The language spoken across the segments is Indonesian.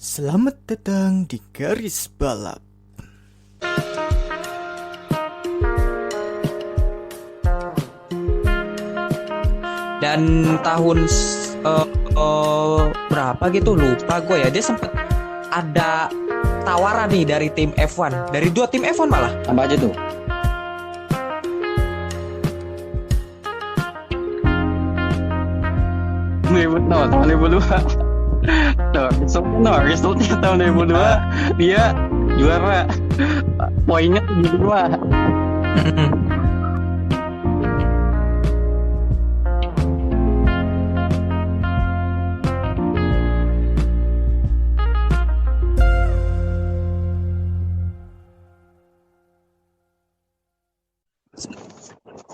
Selamat datang di Garis Balap. Dan tahun berapa gitu lupa gue ya, dia sempet ada tawaran nih dari tim F1, dari 2 tim F1 malah. Apa aja tuh? Tahun 2002. Resultnya tahun 2002 dia juara. Poinnya 72.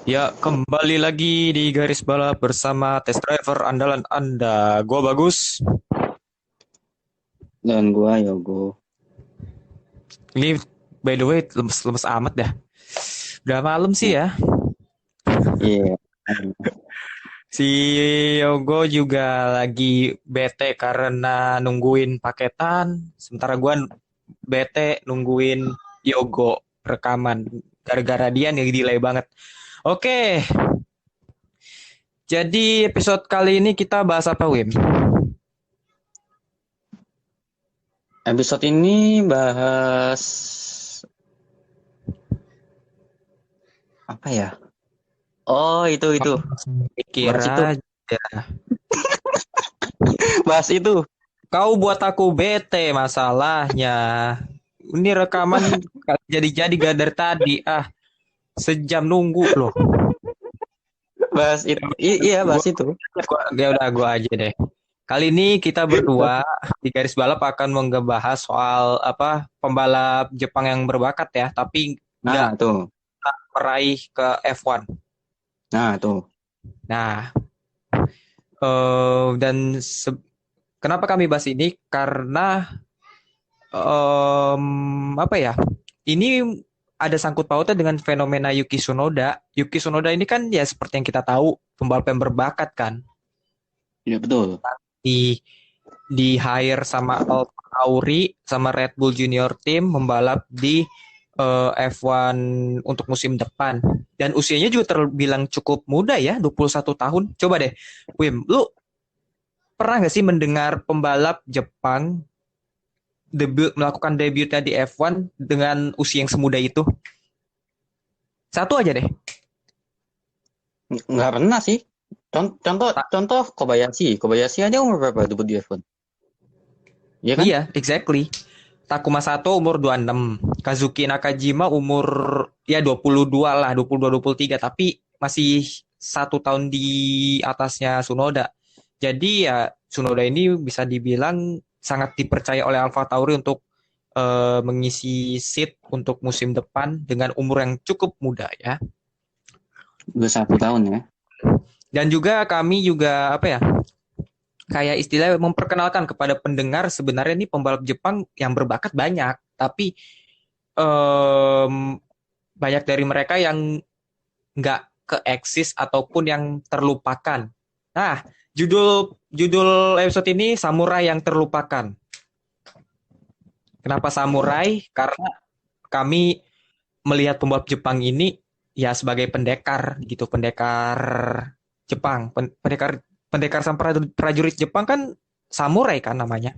Ya, kembali lagi di Garis Balap bersama test driver andalan Anda. Gua Bagus. Dan gua Yogo. Ini by the way lemes-lemes amat dah. Udah malam sih ya. Iya. Si Yogo juga lagi bete karena nungguin paketan. Sementara gua bete nungguin Yogo rekaman. Gara-gara dia nih delay banget. Oke. Jadi episode kali ini kita bahas apa, Wim? Episode ini bahas apa ya? Oh, itu. Pikir Bahas itu. aja. Bahas itu. Kau buat aku bete masalahnya. Ini rekaman jadi gak dari tadi. Sejam nunggu loh. Bahas itu. Iya, bahas itu. Ya udah gua aja deh. Kali ini kita berdua di Garis Balap akan membahas soal pembalap Jepang yang berbakat ya, tapi Nah, nggak tuh. meraih ke F1. Nah, tuh. Nah, dan kenapa kami bahas ini? Karena ini ada sangkut pautnya dengan fenomena Yuki Tsunoda. Yuki Tsunoda ini kan ya seperti yang kita tahu pembalap yang berbakat kan. Iya, betul. Di hire sama AlphaTauri sama Red Bull Junior Team membalap di F1 untuk musim depan. Dan usianya juga terbilang cukup muda ya, 21 tahun. Coba deh, Wim, lu pernah gak sih mendengar pembalap Jepang melakukan debutnya di F1 dengan usia yang semuda itu? Satu aja deh. Nggak pernah sih. Contoh Kobayashi aja umur berapa debut di F1? Iya kan? Iya, exactly. Takuma Sato umur 26, Kazuki Nakajima umur ya 22 lah, 22 23, tapi masih 1 tahun di atasnya Tsunoda. Jadi ya Tsunoda ini bisa dibilang sangat dipercaya oleh AlphaTauri untuk mengisi seat untuk musim depan dengan umur yang cukup muda ya. 21 tahun ya. Dan juga kami juga kayak istilahnya memperkenalkan kepada pendengar sebenarnya ini pembalap Jepang yang berbakat banyak, tapi banyak dari mereka yang nggak keeksis ataupun yang terlupakan. Nah, judul episode ini Samurai yang Terlupakan. Kenapa Samurai? Karena kami melihat pembalap Jepang ini ya sebagai pendekar gitu, pendekar Jepang, pendekar sama prajurit Jepang kan samurai kan namanya.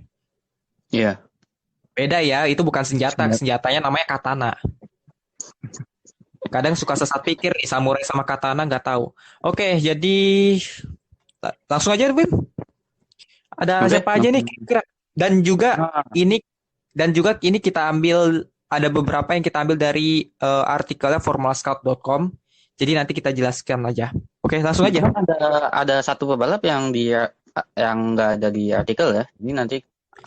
Iya. Beda ya, itu bukan senjata, senjatanya namanya katana. Kadang suka sesat pikir nih samurai sama katana nggak tahu. Oke, jadi langsung aja Wim. Ada Oke, siapa aja nih kira-kira? Dan juga ini kita ambil ada beberapa yang kita ambil dari artikelnya formulascout.com. Jadi nanti kita jelaskan aja. Oke, langsung aja. Ada satu pebalap yang nggak ada di artikel ya. Ini nanti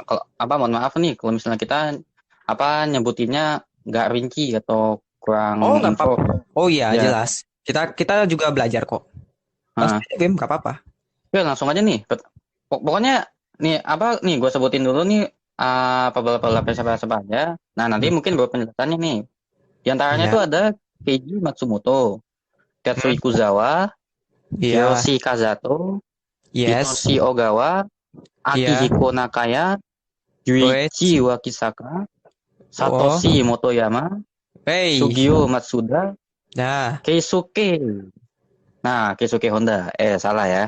kalau mohon maaf nih kalau misalnya kita nyebutinnya nggak rinci atau kurang info. Oh iya, ya. Jelas. Kita juga belajar kok. Langsung aja, Bim, nggak apa-apa. Oke, langsung aja nih. Pokoknya nih gue sebutin dulu nih pebalap siapa aja. Nah, nanti mungkin beberapa penjelasannya nih. Di antaranya tuh ada Keiji Matsumoto, Katsuyori Kuzawa, Yoshi Kazato, Hitoshi Ogawa, Akihiko Nakaya, Yuichi Wakisaka, Satoshi Motoyama, Hey. Sugio Matsuda, Nah, Keisuke. Nah, Keisuke Honda. Salah ya.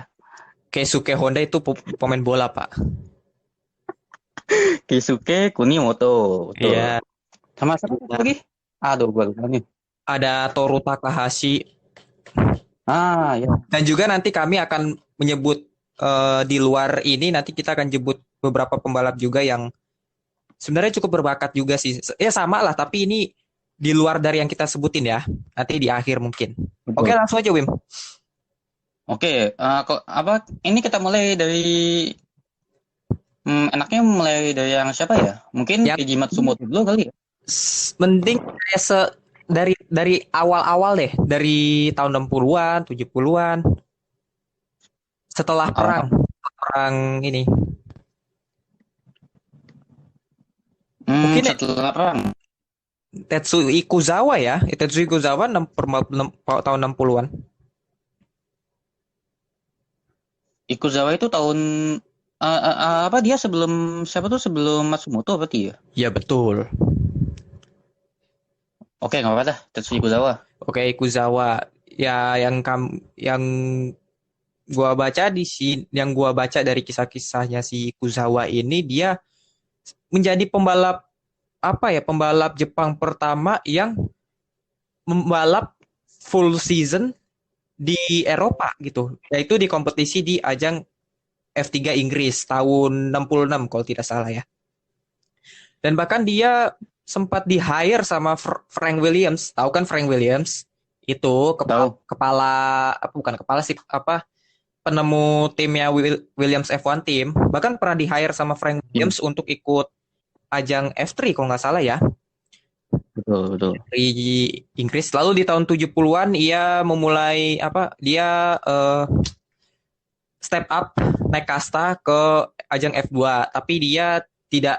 Keisuke Honda itu pemain bola, Pak. Keisuke Kunimoto. Betul. Iya. Sama siapa lagi? Aduh, gue lupa nih. Ada Toru Takahashi. Ya. Dan juga nanti kami akan menyebut di luar ini, nanti kita akan jemput beberapa pembalap juga yang sebenarnya cukup berbakat juga sih. Ya sama lah, tapi ini di luar dari yang kita sebutin ya. Nanti di akhir mungkin. Betul. Oke, langsung aja Wim. Oke, ini kita mulai dari enaknya mulai dari yang siapa ya? Mungkin Yang- Keiji Matsumoto dulu kali ya. Mending kayak dari awal-awal deh, dari tahun 60-an, 70-an. Setelah perang ini. Mungkin setelah perang. Tetsuya Ikuzawa ya. Tetsuya Ikuzawa tahun 60-an. Ikuzawa itu tahun apa dia sebelum siapa tuh sebelum Matsumoto berarti ya? Ya betul. Oke, nggak apa-apa dah. Tetsuya Ikuzawa. Oke, Ikuzawa. Ya yang gua baca yang gua baca dari kisah-kisahnya si Ikuzawa ini, dia menjadi pembalap Jepang pertama yang membalap full season di Eropa gitu. Yaitu di kompetisi di ajang F3 Inggris tahun 66 kalau tidak salah ya. Dan bahkan dia sempat di-hire sama Frank Williams. Tahu kan Frank Williams? Itu penemu timnya Williams F1 team. Bahkan pernah di-hire sama Frank Williams untuk ikut ajang F3 kalau nggak salah ya. Betul. Di Inggris. Lalu di tahun 70-an ia memulai step up naik kasta ke ajang F2, tapi dia tidak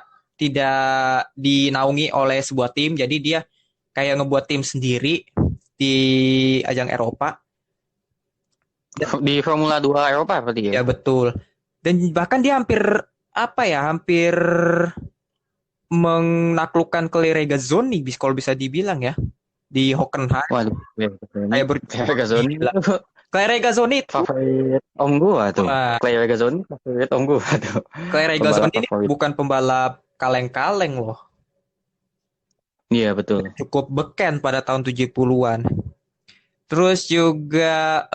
dinaungi oleh sebuah tim, jadi dia kayak ngebuat tim sendiri di ajang Eropa. Di Formula 2 Eropa berarti ya? Ya betul. Dan bahkan dia hampir menaklukkan Clay Regazzoni kalau bisa dibilang ya di Hockenheim. Waduh, Clay Regazzoni Clay Regazzoni itu favorit om gua tuh. Clay Regazzoni favorit om gua tuh. Clay Regazzoni ini bukan pembalap kaleng-kaleng loh. Iya, betul. Cukup beken pada tahun 70-an. Terus juga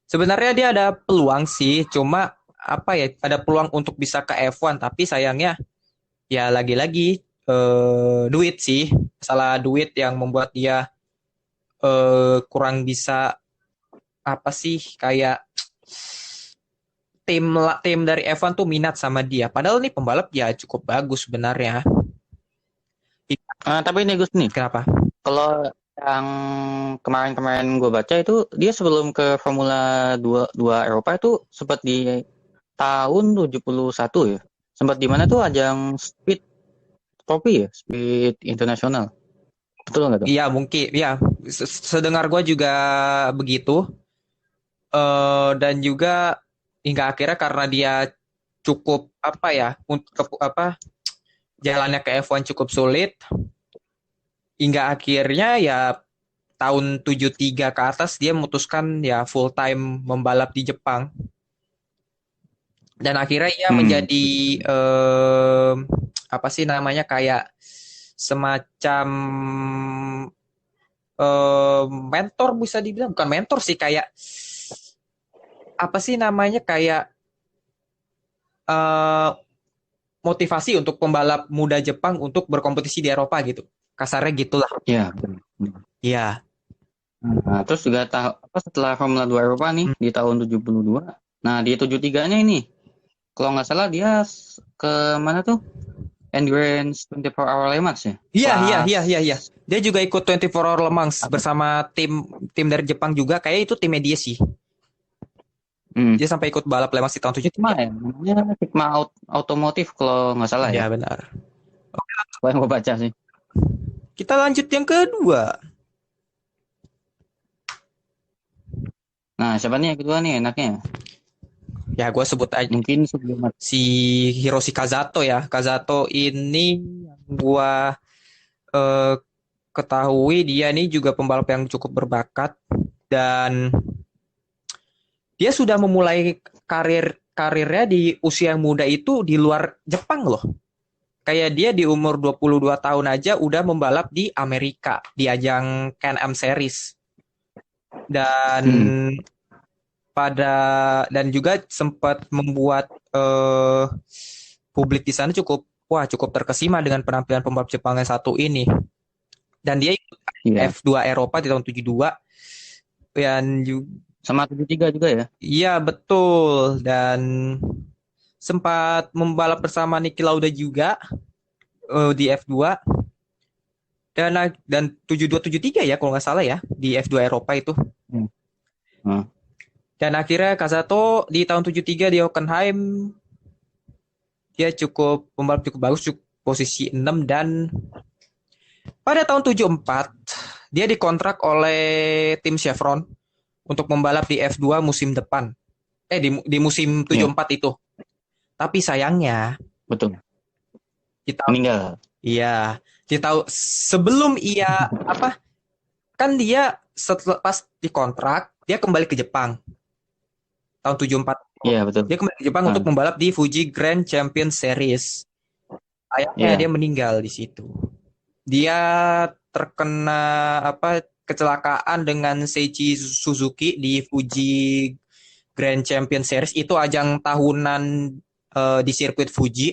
sebenarnya dia ada peluang sih, cuma ada peluang untuk bisa ke F1, tapi sayangnya ya lagi-lagi duit sih, masalah duit yang membuat dia kurang bisa kayak tim dari F1 tuh minat sama dia. Padahal nih pembalap ya cukup bagus sebenarnya. Tapi ini Gus nih. Kenapa? Kalau yang kemarin-kemarin gue baca itu dia sebelum ke Formula 2 Eropa itu sempat di tahun 71 ya. Sempat di mana tuh ajang Speed Trophy ya, Speed Internasional. Betul nggak tuh? Iya mungkin, ya. Sedengar gue juga begitu. Dan juga hingga akhirnya karena dia cukup jalannya ke F1 cukup sulit, hingga akhirnya ya tahun 73 ke atas dia memutuskan ya full time membalap di Jepang. Dan akhirnya ia menjadi kayak semacam mentor, bisa dibilang. Bukan mentor sih, kayak kayak motivasi untuk pembalap muda Jepang untuk berkompetisi di Eropa gitu. Kasarnya gitulah. Iya. Iya. Nah, terus juga setelah Formula 2 Eropa nih di tahun 72. Nah, di 73-nya ini kalau nggak salah dia ke mana tuh? Endurance 24 Hour Le Mans ya? Iya. Dia juga ikut 24 Hour Le Mans bersama tim dari Jepang juga. Kayak itu timnya dia sih. Dia sampai ikut balap Le Mans di tahun 73. Sigma ya? Namanya Sigma Automotive kalau nggak salah ya? Iya, benar. Apa yang gue baca sih. Kita lanjut yang kedua. Nah, siapa nih yang kedua nih enaknya? Ya, gue sebut aja Mungkin sebelum si Hiroshi Kazato ya. Kazato ini yang gue eh, ketahui dia ini juga pembalap yang cukup berbakat dan dia sudah memulai karirnya di usia yang muda itu di luar Jepang loh. Kayak dia di umur 22 tahun aja udah membalap di Amerika di ajang Can-Am Series. Dan pada dan juga sempat membuat publik di sana cukup terkesima dengan penampilan pembalap Jepang yang satu ini. Dan dia ikut F2 Eropa di tahun 72 dan juga sama 73 juga ya. iya betul, dan sempat membalap bersama Niki Lauda juga di F2 dan 72 73 ya kalau nggak salah ya di F2 Eropa itu. Dan akhirnya Kazato di tahun 73 di Hockenheim dia pembalap cukup bagus, posisi 6, dan pada tahun 74 dia dikontrak oleh tim Chevron untuk membalap di F2 musim depan. Di musim 74 itu. Tapi sayangnya betul. Meninggal. Iya. Sebelum ia kan dia pas dikontrak dia kembali ke Jepang. Tahun 74. Iya, betul. Dia kembali ke Jepang untuk membalap di Fuji Grand Champion Series. Sayangnya dia meninggal di situ. Dia terkena kecelakaan dengan Seiichi Suzuki di Fuji Grand Champion Series. Itu ajang tahunan di sirkuit Fuji.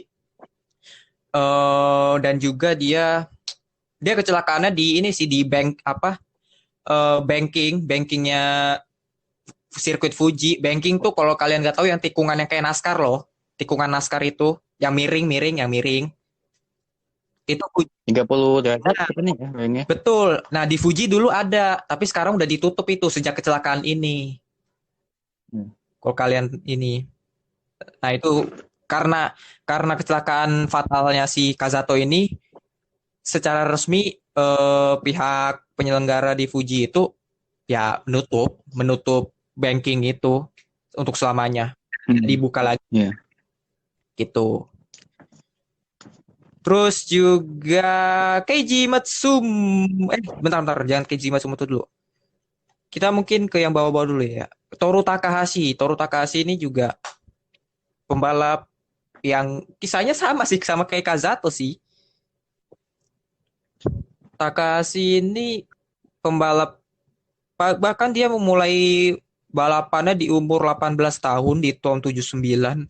Dan juga dia kecelakaannya di bankingnya sirkuit Fuji. Banking tuh kalau kalian nggak tahu yang tikungan yang kayak NASCAR loh. Tikungan NASCAR itu yang miring. Itu 30 derajat ya. Betul. Nah, di Fuji dulu ada, tapi sekarang udah ditutup itu sejak kecelakaan ini. Kalau kalian ini. Nah, itu karena kecelakaan fatalnya si Kazato ini secara resmi pihak penyelenggara di Fuji itu ya menutup banking itu untuk selamanya. Dibuka lagi. Gitu. Terus juga Keiji Matsumoto. Bentar, jangan Keiji Matsumoto dulu. Kita mungkin ke yang bawah-bawah dulu ya. Toru Takahashi ini juga pembalap yang kisahnya sama kayak Kazato sih. Takahashi ini pembalap, bahkan dia memulai balapannya di umur 18 tahun di tahun 79.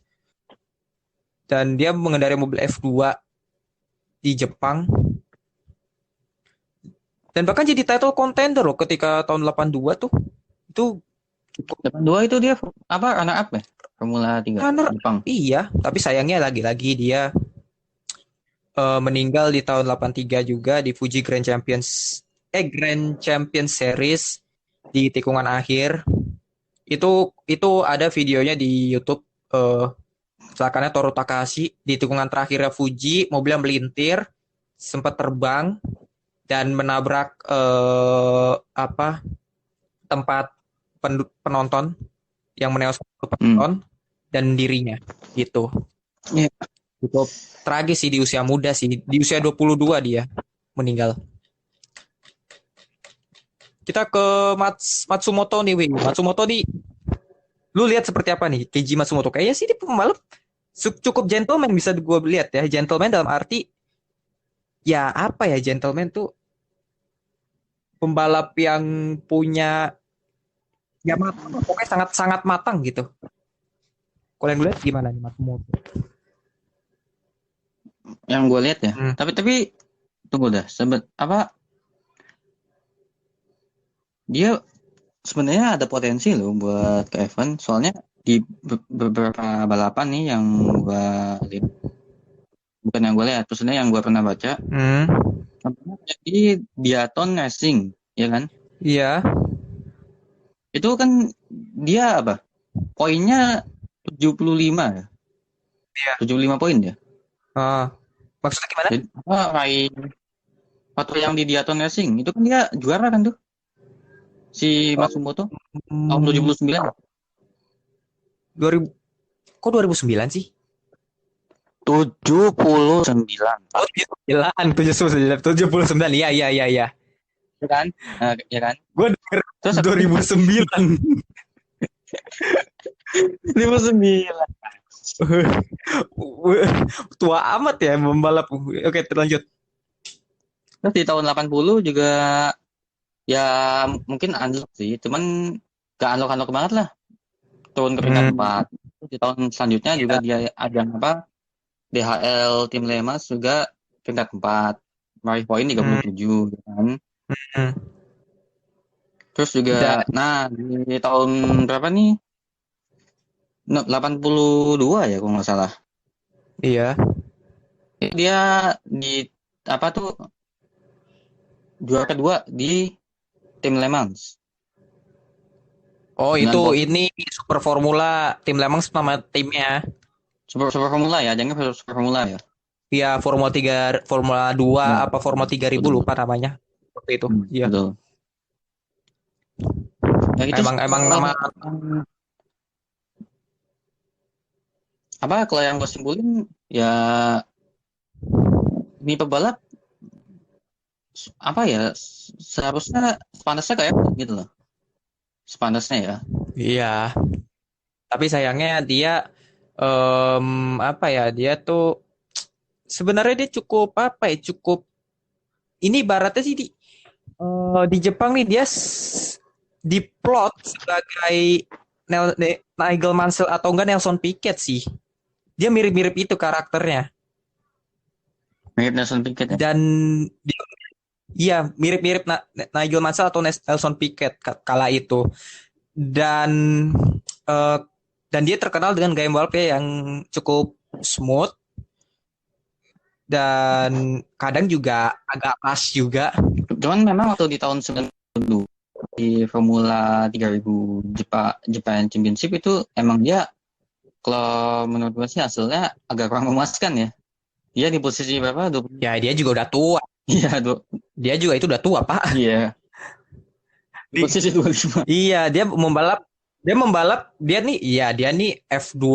Dan dia mengendarai mobil F2 di Jepang. Dan bahkan jadi title contender loh ketika tahun 82 tuh. Itu 82 itu dia runner up ya? Formula 3 Jepang. Iya, tapi sayangnya lagi-lagi dia meninggal di tahun 83 juga di Fuji Grand Champion Series di tikungan akhir. Itu ada videonya di YouTube kecelakaannya Toru Takahashi di tikungan terakhirnya Fuji, mobilnya melintir, sempat terbang dan menabrak tempat penonton yang menewaskan penonton dan dirinya gitu. Cukup tragis sih di usia muda sih. Di usia 22 dia meninggal. Kita ke Matsumoto nih, Wing. Matsumoto nih, lu lihat seperti apa nih Keiji Matsumoto? Kayaknya sih dia pembalap cukup gentleman, bisa gue lihat ya. Gentleman dalam arti ya gentleman tuh pembalap yang punya ya matang, pokoknya sangat matang gitu. Kalau yang gue lihat gimana nih Matsumoto? Yang gue lihat ya. Tapi tunggu dah. Dia sebenarnya ada potensi loh buat ke F1. Soalnya di beberapa balapan nih yang gue lihat, bukan yang gue lihat, maksudnya yang gue pernah baca. Jadi Diaton Racing, ya kan? Iya. Itu kan dia poinnya 75 ya? Iya. 75 poin ya? Maksudnya gimana? Jadi, waktu yang di Diaton Racing itu kan dia juara kan tuh? Si Matsumoto tahun 79. Kok 2009 sih? 79. Oh, 79. Iya, iya, iya, iya. Ya kan? Ya kan? Gue denger Terus 2009. 2009. Tua amat ya membalap. Oke, terlanjut. Terus di tahun 80 juga ya mungkin unlock sih, cuman gak unlock banget lah. Turun ke peringkat 4. Terus di tahun selanjutnya juga dia ajang apa? DHL Tim Le Mans juga peringkat 4. Meraih poin 37 kan. Hmm. Terus juga di tahun berapa nih? 82 ya kalau nggak salah. Iya. Dia di apa tuh juara kedua di tim Le Mans. Oh, Dengan itu pos- ini Super Formula Tim Le Mans nama timnya. Super Formula ya, jangan Super Formula ya. Iya, Formula 2 Ya, apa Formula 3000 betul. lupa namanya. Seperti itu. Iya. Betul. Ya itu Emang nama apa kalau yang gue simpulin ya ini pebalap apa ya seharusnya sepantasnya kayak gitu loh. Sepantasnya ya. iya. Tapi sayangnya dia apa ya? Dia tuh sebenarnya dia cukup apa ya? Cukup ini ibaratnya sih di Jepang nih dia diplot sebagai Nigel Mansell atau enggak Nelson Piquet sih. Dia mirip-mirip itu karakternya. Mirip Nelson Piquet ya. Dan iya mirip-mirip Nigel Mansell atau Nelson Piquet kala itu. Dan eh, dan dia terkenal dengan gaya balapnya yang cukup smooth dan kadang juga agak pas juga. Cuman memang waktu di tahun 90 di Formula 3000 Japan Championship itu emang dia kalau menurut gue sih hasilnya agak kurang memuaskan ya. Dia di posisi berapa? Ya dia juga udah tua. Iya, Dia juga itu udah tua, Pak. iya. Posisi 25. Iya, dia nih F2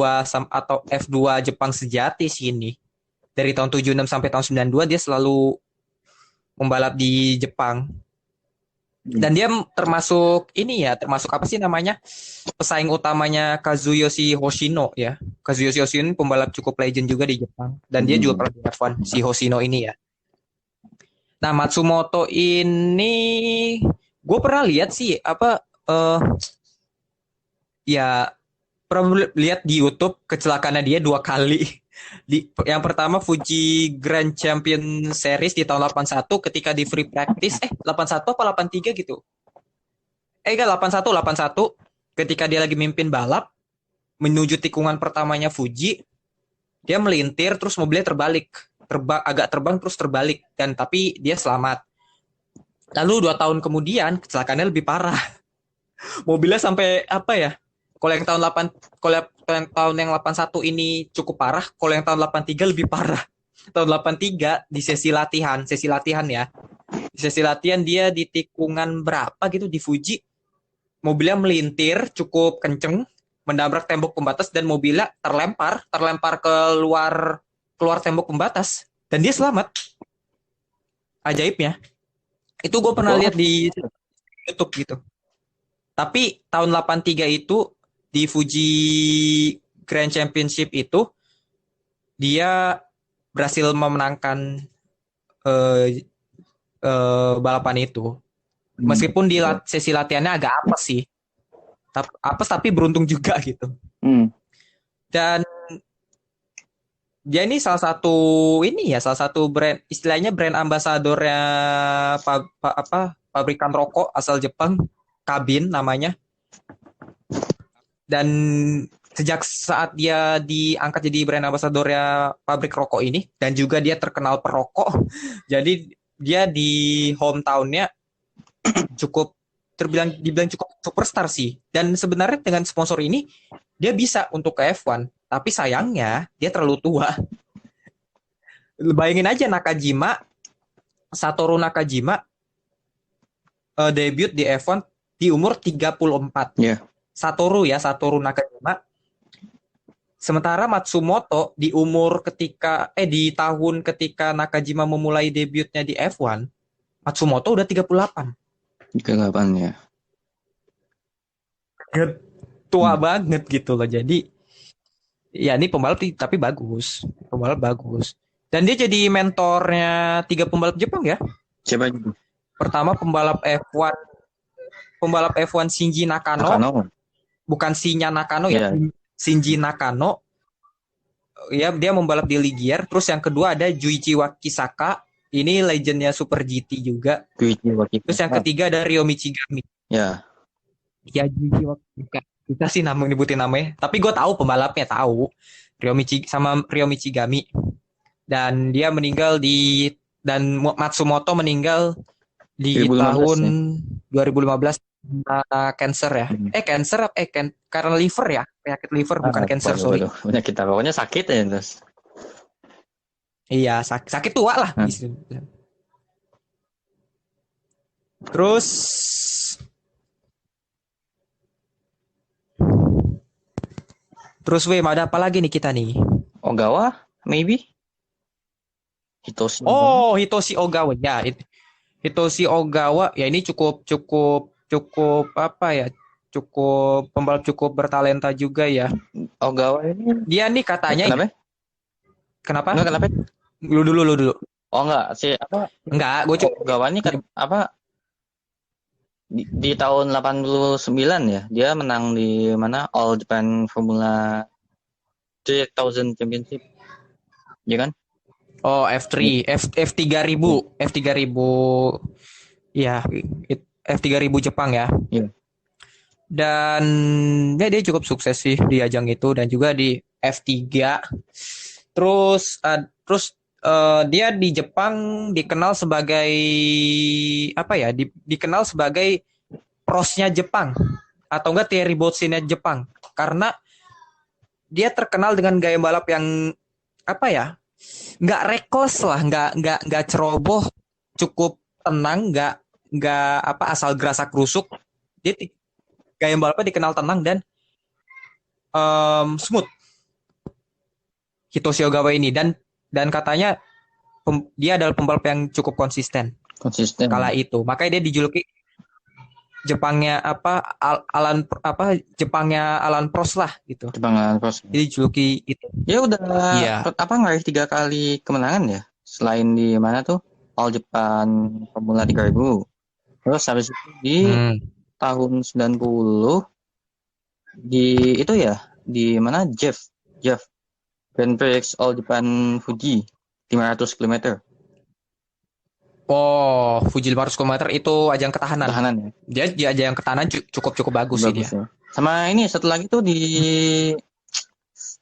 atau F2 Jepang sejati sih ini. Dari tahun 76 sampai tahun 92 dia selalu membalap di Jepang. Dan dia termasuk apa sih namanya? Pesaing utamanya Kazuyoshi Hoshino ya. Kazuyoshi Hoshino pembalap cukup legend juga di Jepang dan dia juga pernah di F1 si Hoshino ini ya. Nah, Matsumoto ini gue pernah lihat sih ya pernah lihat di YouTube kecelakaannya dia 2 kali. Yang pertama Fuji Grand Champion Series di tahun 81 ketika di free practice 81 apa 83 gitu. Enggak 81 ketika dia lagi mimpin balap menuju tikungan pertamanya Fuji, dia melintir terus mobilnya agak terbang terus terbalik tapi dia selamat. Lalu 2 tahun kemudian kecelakaannya lebih parah. Mobilnya sampai apa ya? Kalau yang tahun yang 81 ini cukup parah, kalau yang tahun 83 lebih parah. Tahun 83 di sesi latihan ya. Di sesi latihan dia di tikungan berapa gitu di Fuji, mobilnya melintir cukup kenceng, menabrak tembok pembatas dan mobilnya terlempar keluar tembok pembatas dan dia selamat. Ajaibnya. Itu gue pernah lihat di YouTube gitu. Tapi tahun 83 itu di Fuji Grand Championship itu dia berhasil memenangkan balapan itu. Meskipun di sesi latihannya agak apes sih. Apes tapi beruntung juga gitu. Dan dia ini salah satu brand, istilahnya brand ambasadornya pabrikan rokok asal Jepang, Kabin namanya. Dan sejak saat dia diangkat jadi brand ambasadornya pabrik rokok ini dan juga dia terkenal perokok, jadi dia di hometownnya dibilang cukup superstar sih. Dan sebenarnya dengan sponsor ini dia bisa untuk ke F1, tapi sayangnya dia terlalu tua. Bayangin aja Satoru Nakajima debut di F1 di umur 34. Yeah. Satoru Nakajima Sementara Matsumoto di tahun ketika Nakajima memulai debutnya di F1, Matsumoto udah 38. 38 ya. Tua banget gitu loh. Jadi ya ini pembalap tapi bagus. Pembalap bagus. Dan dia jadi mentornya 3 pembalap Jepang ya. Siapa itu? Pertama pembalap F1 Shinji Nakano. Bukan Shinya Nakano ya. Iya. Shinji Nakano. Ya, dia membalap di Ligier. Terus yang kedua ada Juichi Wakisaka. Ini legendnya Super GT juga. Terus yang ketiga ada Ryo Michigami. Ya. Ya, Juichi Wakisaka. Kita sih nyebutin namanya. Tapi gue tahu pembalapnya, tahu. Ryo Michigami. Dan dia meninggal dan Matsumoto meninggal di 2015, tahun ya? 2015 cancer ya. Karena liver ya. Penyakit liver bukan cancer, sorry. Penyakit apa? Pokoknya sakit ya terus. Iya, sakit tua lah. Terus ada apa lagi nih kita nih? Ogawa, maybe? Hitoshi Ogawa ya. Hitoshi Ogawa ya, ini cukup apa ya? Cukup pembalap cukup bertalenta juga ya. Ogawa ini dia nih katanya Kenapa? Lu dulu. Oh enggak, Enggak, gue cukup Ogawa ini kan apa? Di tahun 89 ya, dia menang di mana? All Japan Formula 3000 Championship. Ya kan? Oh, F3000. Ya, F3000 Jepang ya. Iya. Dan ya dia cukup sukses sih di ajang itu dan juga di F3. Terus dia di Jepang dikenal sebagai apa ya? Dikenal sebagai prosnya Jepang atau enggak Thierry Boutsen-nya Jepang, karena dia terkenal dengan gaya balap yang apa ya? Nggak reckless lah, nggak ceroboh, cukup tenang, nggak asal gerasak kerusuk. Dia gaya balapnya dikenal tenang dan smooth. Hitoshi Ogawa ini dan katanya dia adalah pembalap yang cukup konsisten kala itu. Makanya dia dijuluki Jepangnya Jepangnya Alan Prost lah gitu. Jepang Alan Prost. Jadi dijuluki itu. Dia udah ngeraih 3 kali kemenangan ya. Selain di mana tuh? All Japan Formula 3000. Terus habis itu di tahun 90 di itu ya, di mana Jeff Grand Prix All Japan Fuji 500 km. Oh, Fuji 500 km itu ajang ketahanan. Ya. Dia ajang ketahanan cukup bagus sih dia. Ya. Sama ini satu lagi tuh di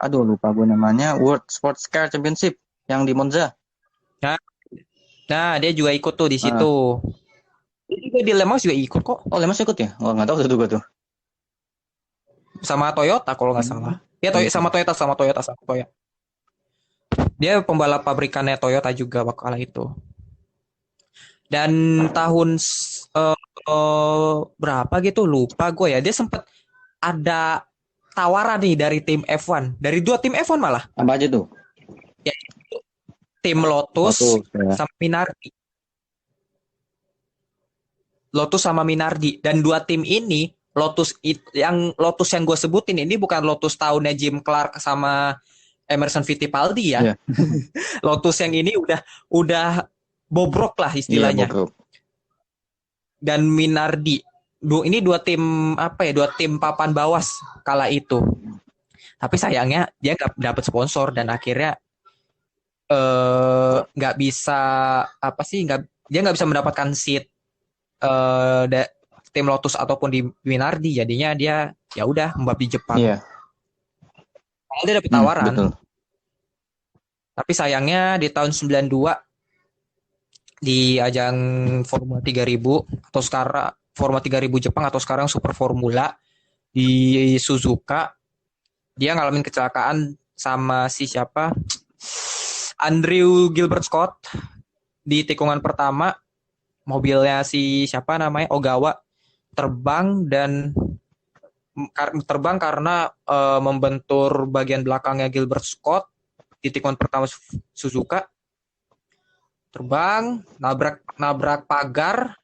lupa gue namanya, World Sports Car Championship yang di Monza. Nah, dia juga ikut tuh di situ. Dia juga di Le Mans juga ikut kok. Oh, Le Mans ikut ya? Oh, nggak tahu tuh. Sama Toyota kalau nggak salah. Ya, sama Toyota. Dia pembalap pabrikannya Toyota juga wakala itu. Dan tahun berapa gitu lupa gue ya. Dia sempat ada tawaran nih dari tim F1, dari 2 tim F1 malah. Apa aja tuh? Ya, tim Lotus ya. sama Minardi. Lotus sama Minardi, dan 2 tim ini Lotus yang gue sebutin ini bukan Lotus tahunnya Jim Clark sama Emerson Fittipaldi ya. Yeah. Lotus yang ini udah bobrok lah istilahnya. Yeah, dan Minardi. Ini 2 tim dua tim papan bawas kala itu. Tapi sayangnya dia nggak dapat sponsor dan akhirnya nggak bisa dia nggak bisa mendapatkan seat tim Lotus ataupun di Minardi, jadinya dia ya udah membalap di Jepang. Iya. Dia dapat tawaran. Betul. Tapi sayangnya di tahun 92 di ajang Formula 3000 atau sekarang Formula 3000 Jepang atau sekarang Super Formula di Suzuka, dia ngalamin kecelakaan sama Andrew Gilbert Scott di tikungan pertama. Mobilnya Ogawa terbang dan terbang karena membentur bagian belakangnya Gilbert Scott di tikungan pertama Suzuka. Terbang, nabrak pagar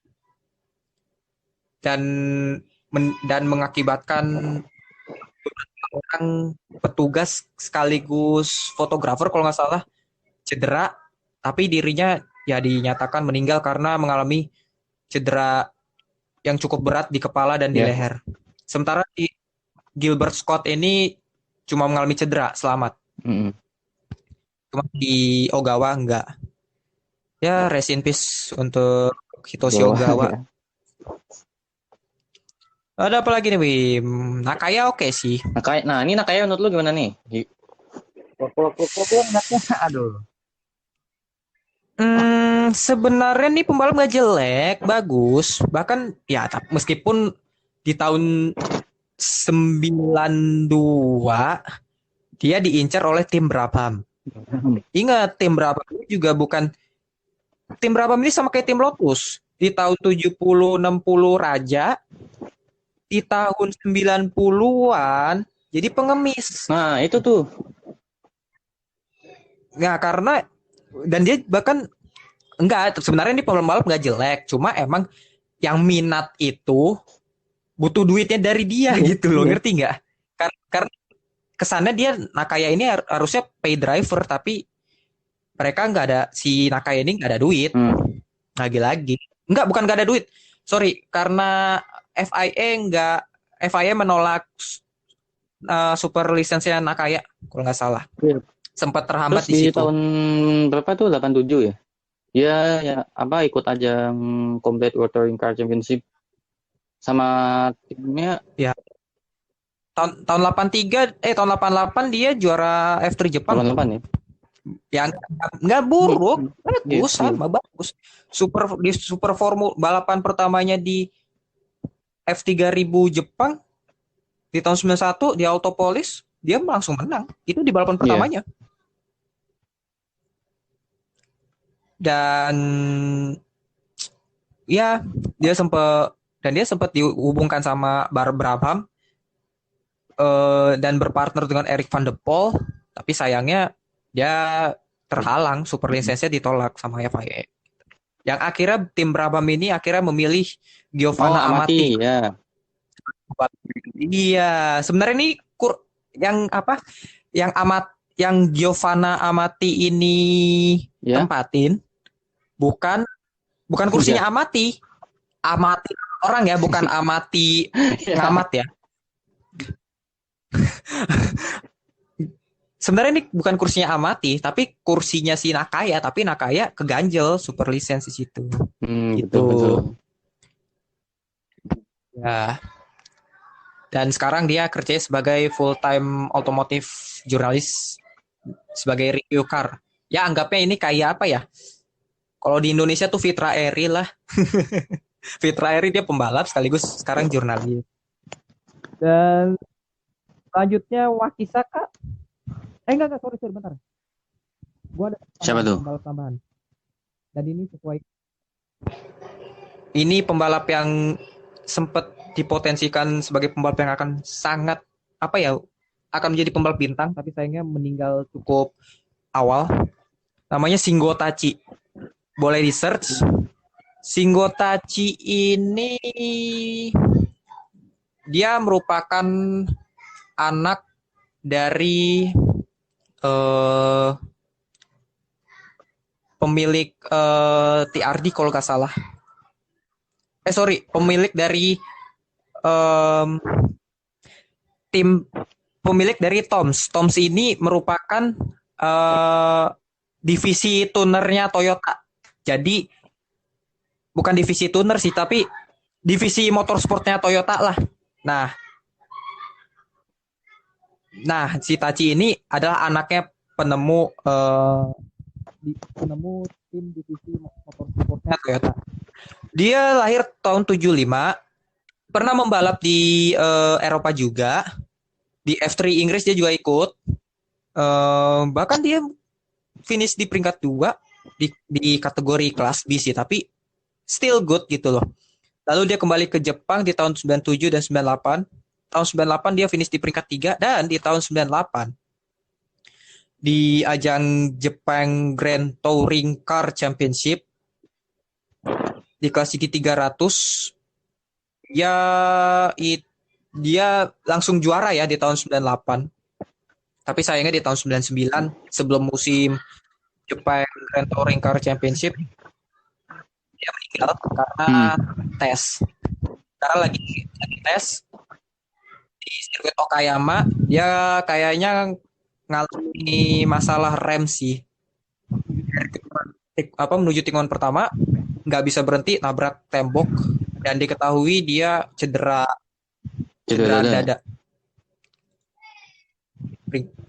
dan mengakibatkan orang petugas sekaligus fotografer kalau nggak salah cedera, tapi dirinya ya dinyatakan meninggal karena mengalami cedera yang cukup berat di kepala dan di leher. Sementara di Gilbert Scott ini cuma mengalami cedera, selamat. Cuma di Ogawa enggak. Ya, rest in peace untuk Hitoshi Ogawa. Ada apa lagi nih, Wim? Nakaya oke sih. Nah, ini Nakaya menurut lu gimana nih? Aduh. Sebenarnya nih pembalap gak jelek, bagus. Bahkan ya meskipun di tahun 92 dia diincar oleh tim Brabham. Ingat, tim Brabham ini juga bukan tim Brabham ini sama kayak tim Lotus. Di tahun 70-60 Raja, di tahun 90-an jadi pengemis. Nah, itu tuh. Nah, karena dan dia bahkan enggak, sebenarnya ini pembalap enggak jelek, cuma emang yang minat itu butuh duitnya dari dia gitu loh, ngerti nggak? Karena kesannya dia Nakaya ini harusnya pay driver, tapi mereka nggak ada, si Nakaya ini nggak ada duit. Lagi-lagi bukan nggak ada duit, sorry, karena FIA menolak super lisensinya Nakaya kalau nggak salah. Sempat terhambat Terus di situ. tahun berapa tuh, 87 ya? Ya apa, ikut ajang Complete World Touring Car Championship sama timnya. Ya. Tahun 83 tahun 88 dia juara F3 Jepang. 88 ya. Yang nggak buruk, bagus, sama bagus. Super Formula balapan pertamanya di F3000 Jepang di tahun 91 di Autopolis, dia langsung menang. Itu di balapan pertamanya. Dan ya dia sempat dihubungkan sama Brabham dan berpartner dengan Eric Van de Poel, tapi sayangnya dia terhalang, super lisensinya ditolak sama FIA. Yang akhirnya tim Brabham ini akhirnya memilih Giovanna Amati. Ya. Iya, sebenarnya ini yang Giovanna Amati ini tempatin bukan kursinya Amati orang ya, bukan Amati ngamat ya. Sebenarnya ini bukan kursinya Amati, tapi kursinya si Nakaya, tapi Nakaya keganjel super lisensi situ. Gitu. Betul. Ya. Dan sekarang dia kerja sebagai full time automotive jurnalis, sebagai review car. Ya anggapnya ini kayak apa ya? Kalau di Indonesia tuh Fitra Eri lah. Fitra Eri dia pembalap sekaligus sekarang jurnalis. Dan selanjutnya Wakisaka. Enggak, sorry, bentar. Gua ada siapa tuh? Pembalap tambahan. Dan ini sesuai. Ini pembalap yang sempat dipotensikan sebagai pembalap yang akan sangat akan menjadi pembalap bintang, tapi sayangnya meninggal cukup awal. Namanya Shingo Tachi. Boleh di search. Shingo Tachi ini dia merupakan anak dari pemilik TRD kalau nggak salah. Pemilik dari pemilik dari Toms. Toms ini merupakan divisi tunernya Toyota. Jadi bukan divisi tuner sih, tapi divisi motorsportnya Toyota lah. Nah, si Tachi ini adalah anaknya penemu tim divisi motorsportnya Toyota. Dia lahir tahun 75, pernah membalap di Eropa juga, di F3 Inggris dia juga ikut. Bahkan dia finish di peringkat 2 di kategori kelas B sih, tapi still good gitu loh. Lalu dia kembali ke Jepang di tahun 97 dan 98. tahun 98 dia finish di peringkat 3, dan di tahun 98 di ajang Jepang Grand Touring Car Championship di kelas GT 300 ya dia langsung juara ya di tahun 98. Tapi sayangnya di tahun 99 sebelum musim Jepang Grand Touring Car Championship dia meninggal karena tes. Karena lagi tes di sirkuit Okayama, dia kayaknya ngalami masalah rem sih. Menuju tikungan pertama nggak bisa berhenti, nabrak tembok, dan diketahui dia cedera dada.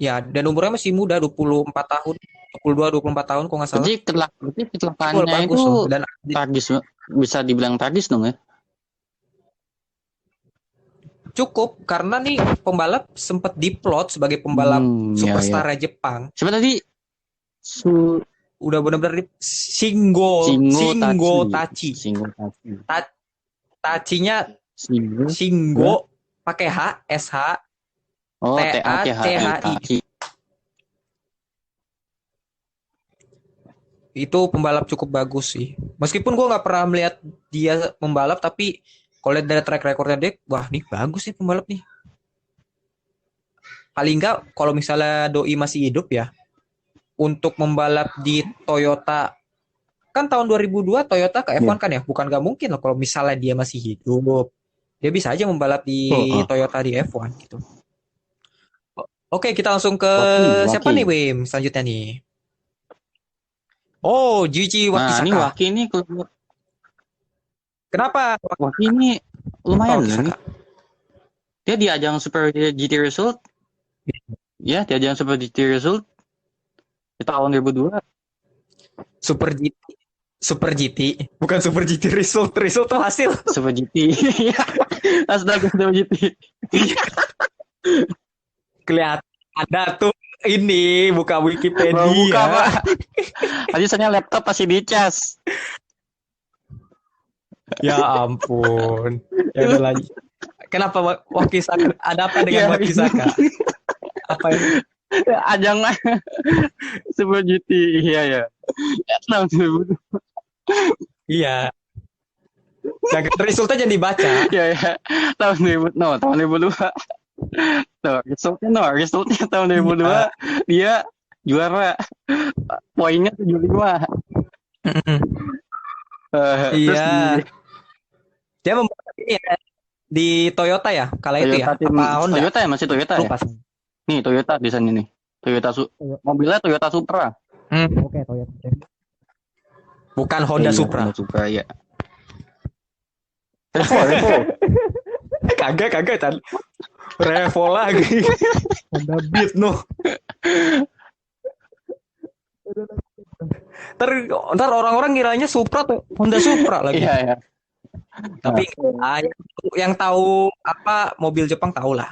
Ya, dan umurnya masih muda, 24 tahun, 22-24 tahun kok nggak salah. Berarti kecelakaannya itu dan tragis, bisa dibilang tragis dong ya? Cukup, karena nih pembalap sempat diplot sebagai pembalap superstar Jepang. Siapa tadi? Udah benar-benar Shingo Tachi. Tachinya Shingo pakai H, SH. TACHI. Itu pembalap cukup bagus sih. Meskipun gue nggak pernah melihat dia membalap, tapi kalau lihat dari track recordnya dia, wah nih bagus sih pembalap nih. Paling nggak kalau misalnya Doi masih hidup ya, untuk membalap di Toyota, kan tahun 2002 Toyota ke F1 kan ya, bukan nggak mungkin loh kalau misalnya dia masih hidup, dia bisa aja membalap di Toyota di F1 gitu. Oke, kita langsung ke siapa nih, Wim? Selanjutnya nih. Oh, Yuji Wakisaka. Nah, ini Waki ini kenapa? Waki ini lumayan nih. Dia di ajang Super GT Result. Ya, di ajang Super GT Result di tahun 2002. Super GT, bukan Super GT Result. Result tuh hasil. Super GT. Astaga, Super GT. Kelihatan ada tuh ini, buka Wikipedia. Buka, Pak. Tadi saya laptop masih dicas. Ya ampun. Ya udah lagi. Kenapa Wakisaka? Ada apa dengan Wakisaka? Apa ini? Ajang Super GT. Iya. Iya. Jangan resultnya jangan dibaca. Iya. Tahun 2002. Resultnya tahun 2002 dia juara, poinnya 75. Iya. Dia membalap ini ya, di Toyota ya kala itu ya. Toyota ya, masih Toyota ya. Nih Toyota di sana nih. Mobilnya Toyota Supra. Oke, Toyota. Bukan Honda Supra. Honda Supra ya. Revo. Kagak kan. Revo lagi. Honda Beat Ntar orang-orang ngiranya Supra tuh Honda Supra lagi. Iya. Tapi yang tahu apa mobil Jepang tahu lah.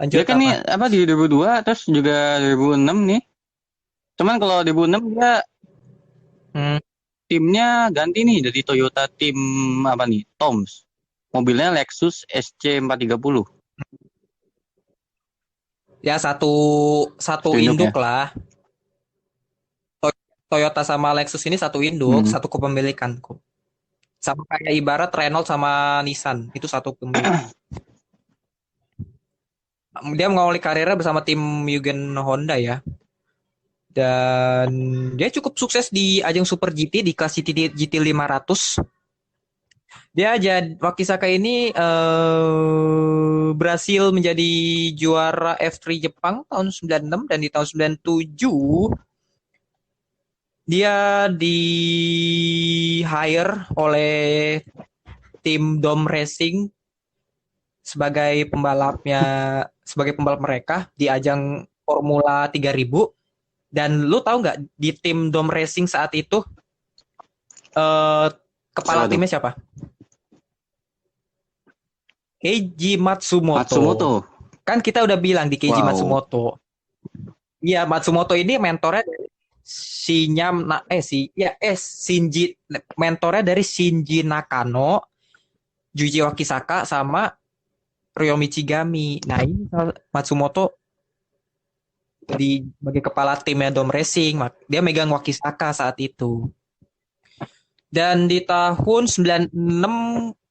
Lanjut. Dia kan nih di 2002 terus juga 2006 nih. Cuman kalau 2006 dia timnya ganti nih dari Toyota tim Toms. Mobilnya Lexus SC430. Ya satu induk lah. Toyota sama Lexus ini satu induk, satu kepemilikan kok. Sama kayak ibarat Renault sama Nissan, itu satu pemilik. Dia mengawali karirnya bersama tim Mugen Honda ya. Dan dia cukup sukses di ajang Super GT di kelas GT 500. Wakisaka ini berhasil menjadi juara F3 Jepang tahun 96, dan di tahun 97 dia di hire oleh tim Dom Racing sebagai pembalap mereka di ajang Formula 3000. Dan lu tahu nggak di tim Dom Racing saat itu kepala timnya siapa? Keiji Matsumoto. Kan kita udah bilang di Keiji Matsumoto. Iya, Matsumoto ini mentornya dari mentornya dari Shinji Nakano, Yuji Wakisaka sama Ryo Michigami. Nah, ini Matsumoto sebagai kepala timnya Dom Racing, dia megang Wakisaka saat itu. Dan di tahun 96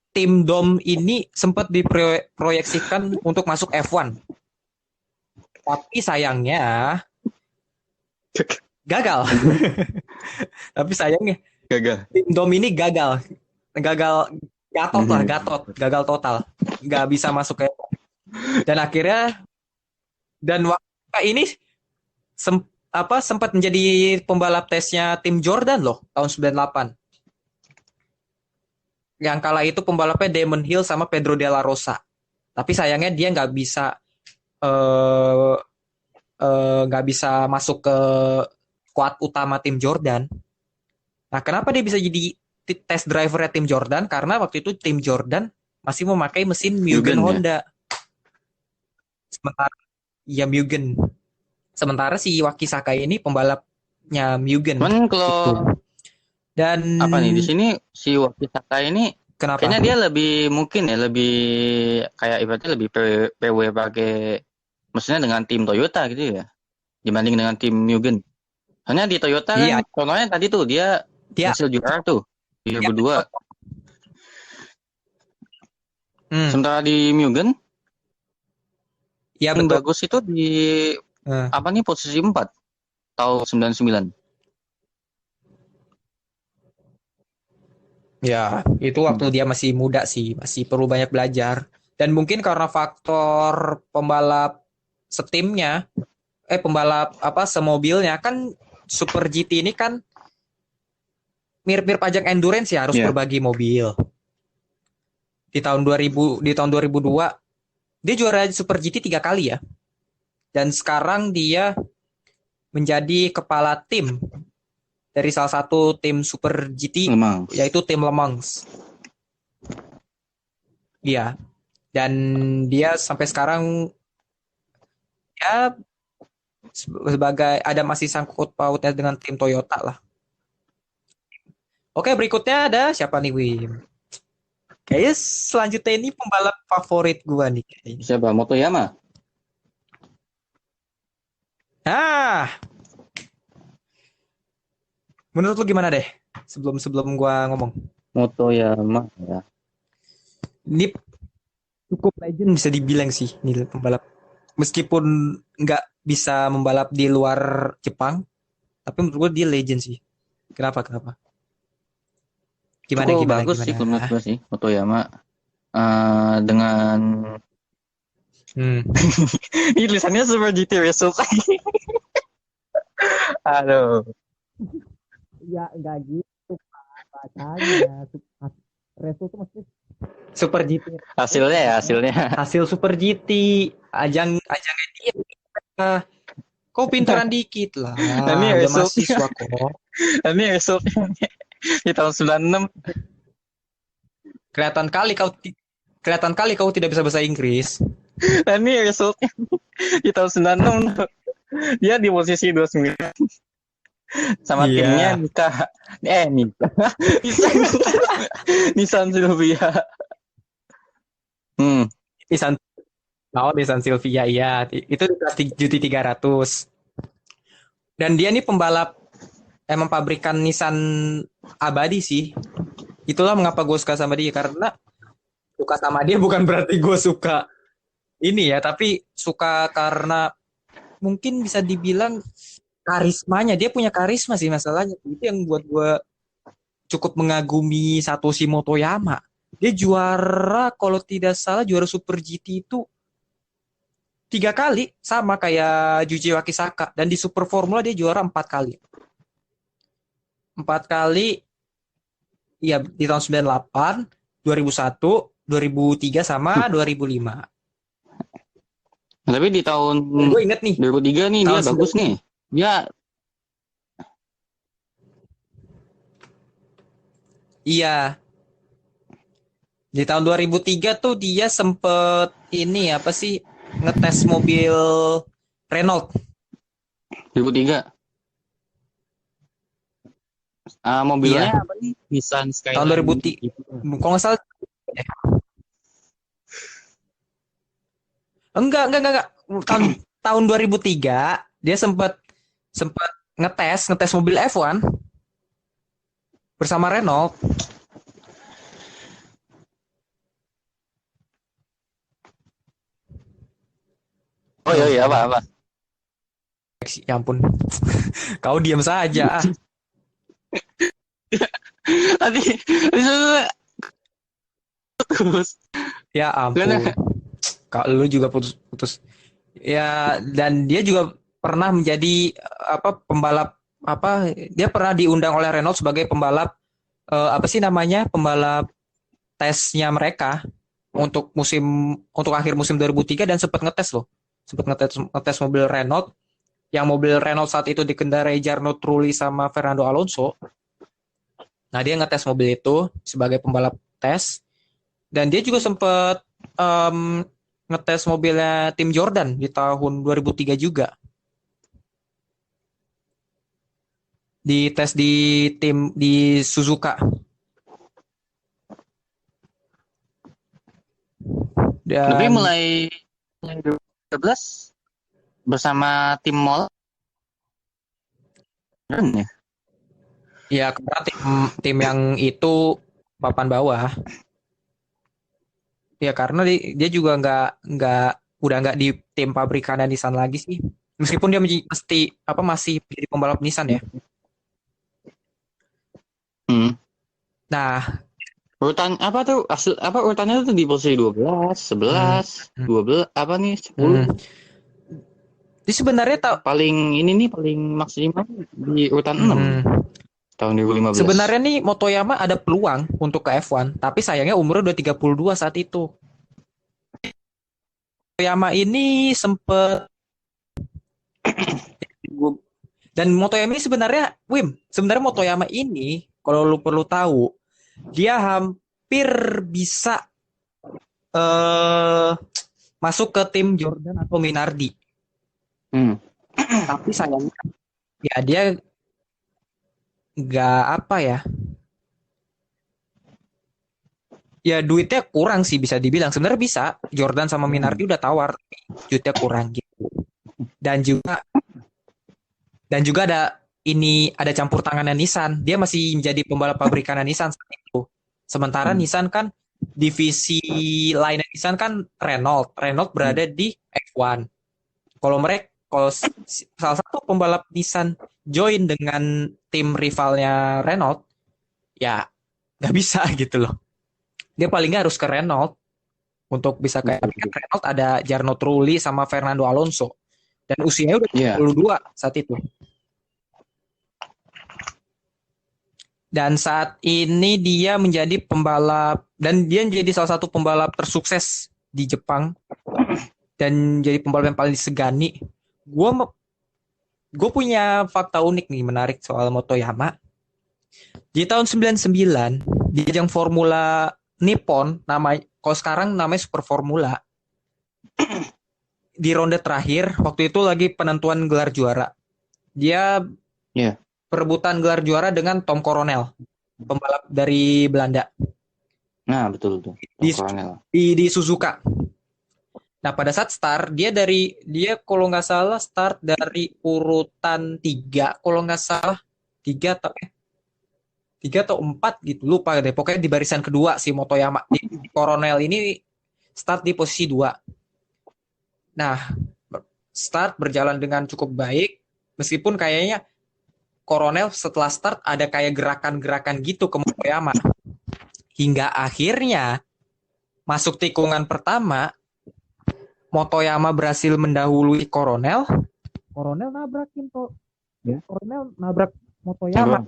tim Dom ini sempat diproyeksikan untuk masuk F1. Tapi sayangnya gagal. Tapi sayangnya Gagal. tim Dom ini gagal. Gagal total. Nggak bisa masuk ke F1. Dan akhirnya Wakisaka ini sempat menjadi pembalap tesnya tim Jordan loh tahun 98. Yang kala itu pembalapnya Damon Hill sama Pedro de la Rosa. Tapi sayangnya dia nggak bisa masuk ke squad utama tim Jordan. Nah, kenapa dia bisa jadi test driver tim Jordan? Karena waktu itu tim Jordan masih memakai mesin Mugen Honda. Mugen. Sementara si Wakisaka ini pembalapnya Mugen. Cuman kalau gitu. Dan apa nih di sini si Wakisaka ini kenapa? kayaknya dia lebih mungkin ya lebih kayak ibaratnya lebih PW pakai maksudnya dengan tim Toyota gitu ya dibanding dengan tim Mugen. Hanya di Toyota kan contohnya tadi tuh dia hasil juara tuh 2002. Sementara di Mugen yang bagus itu di apa nih posisi 4 tahun 99. Ya, itu waktu dia masih muda sih, masih perlu banyak belajar. Dan mungkin karena faktor pembalap setimnya, semobilnya kan Super GT ini kan mirip-mirip ajang endurance ya, harus berbagi mobil. Di tahun 2002 dia juara Super GT 3 kali ya. Dan sekarang dia menjadi kepala tim dari salah satu tim Super GT, yaitu tim Le Mans. Iya. Dan dia sampai sekarang ya sebagai masih sangkut pautnya dengan tim Toyota lah. Oke, berikutnya ada siapa nih, Wim? Kayaknya selanjutnya ini pembalap favorit gua nih kayaknya. Siapa? Motoyama. Menurut lu gimana deh? Sebelum gua ngomong. Motoyama ya. Ini cukup legend bisa dibilang sih ini pembalap. Meskipun nggak bisa membalap di luar Jepang, tapi menurut gue dia legend sih. Kenapa? Gimana? Bagus sih menurut gue sih Motoyama dengan ini tulisannya Super GT Result. Aduh. Ya enggak gitu bacanya. Result itu maksudnya Super GT. Hasilnya. Hasil Super GT, ajangnya dia. Kok pintaran dikit lah. Ini udah mahasiswa kok. Ini resultnya di tahun 96. Kelihatan kali kau tidak bisa bahasa Inggris. Ini resultnya di tahun 96. Dia di posisi 29. Sama timnya Nissan Silvia. Nissan Silvia, iya. Itu di GT 300. Dan dia nih pembalap emang pabrikan Nissan abadi sih. Itulah mengapa gue suka sama dia. Karena suka sama dia bukan berarti gue suka ini ya. Tapi suka karena mungkin bisa dibilang karismanya. Dia punya karisma sih masalahnya. Itu yang buat gue cukup mengagumi Satoshi Motoyama. Dia juara, kalau tidak salah juara Super GT itu 3 kali, sama kayak Yuji Wakisaka. Dan di Super Formula dia juara 4 kali. 4 kali, ya di tahun 98, 2001, 2003 sama 2005. Tapi di tahun gue inget nih 2003 nih dia bagus nih. Dia iya. Di tahun 2003 tuh dia sempet ini apa sih ngetes mobil Renault. 2003. Mobilnya apa nih? Nissan Skyline. Tahun 2003. Kalau nggak salah. Enggak. Tahun tahun 2003 dia sempat sempat ngetes mobil F1 bersama Renault. Oh iya apa? Ya ampun. Kau diam saja. Tadi terus. Ya ampun. Kau lu juga putus. Ya, dan dia juga pernah menjadi pembalap dia pernah diundang oleh Renault sebagai pembalap apa sih namanya? Pembalap tesnya mereka untuk akhir musim 2003 dan sempat ngetes loh. Sempat ngetes mobil Renault yang mobil Renault saat itu dikendarai Jarno Trulli sama Fernando Alonso. Nah, dia ngetes mobil itu sebagai pembalap tes dan dia juga sempat ngetes mobilnya tim Jordan di tahun 2003 juga. Di tes di Suzuka. Tapi Dan mulai 2013 bersama tim Mall ya. ya karena tim yang itu papan bawah. Ya karena dia juga udah nggak di tim pabrikan Nissan lagi sih. Meskipun dia masih menjadi pembalap Nissan ya. Nah, Urutan apa tuh? Urutannya tuh di posisi 12, 11, 12 apa nih? 10. Jadi sebenarnya paling maksimal di urutan 6 tahun 2015. Sebenarnya nih Motoyama ada peluang untuk ke F1, tapi sayangnya umurnya udah 32 saat itu. Motoyama ini sempet dan Motoyama ini sebenarnya Motoyama ini kalau lu perlu tahu, dia hampir bisa masuk ke tim Jordan atau Minardi. Tapi sayangnya ya dia nggak ya duitnya kurang sih bisa dibilang. Sebenarnya bisa Jordan sama Minardi udah tawar, duitnya kurang gitu. Dan juga ada campur tangannya Nissan. Dia masih menjadi pembalap pabrikan Nissan saat itu. Sementara Nissan kan divisi lainnya Nissan kan Renault berada di F1. Kalau salah satu pembalap Nissan join dengan tim rivalnya Renault, ya nggak bisa gitu loh. Dia paling nggak harus ke Renault untuk bisa kayak Renault ada Jarno Trulli sama Fernando Alonso dan usianya udah 32 saat itu. Dan saat ini dia menjadi pembalap dan dia menjadi salah satu pembalap tersukses di Jepang dan jadi pembalap yang paling disegani. Gue punya fakta unik nih menarik soal Motoyama. Di tahun 99 di ajang Formula Nippon kalau sekarang namanya Super Formula. Di ronde terakhir waktu itu lagi penentuan gelar juara. Dia perebutan gelar juara dengan Tom Coronel, pembalap dari Belanda. Nah, betul tuh. Di Suzuka. Nah, pada saat start dia kalau nggak salah start dari urutan 3, kalau nggak salah 3 atau 4 gitu, lupa deh. Pokoknya di barisan kedua si Motoyama. Di Coronel ini start di posisi 2. Nah, start berjalan dengan cukup baik meskipun kayaknya Coronel setelah start ada kayak gerakan-gerakan gitu ke Motoyama. Hingga akhirnya masuk tikungan pertama, Motoyama berhasil mendahului Coronel. Coronel nabrakin tuh. Ya. Coronel nabrak Motoyama.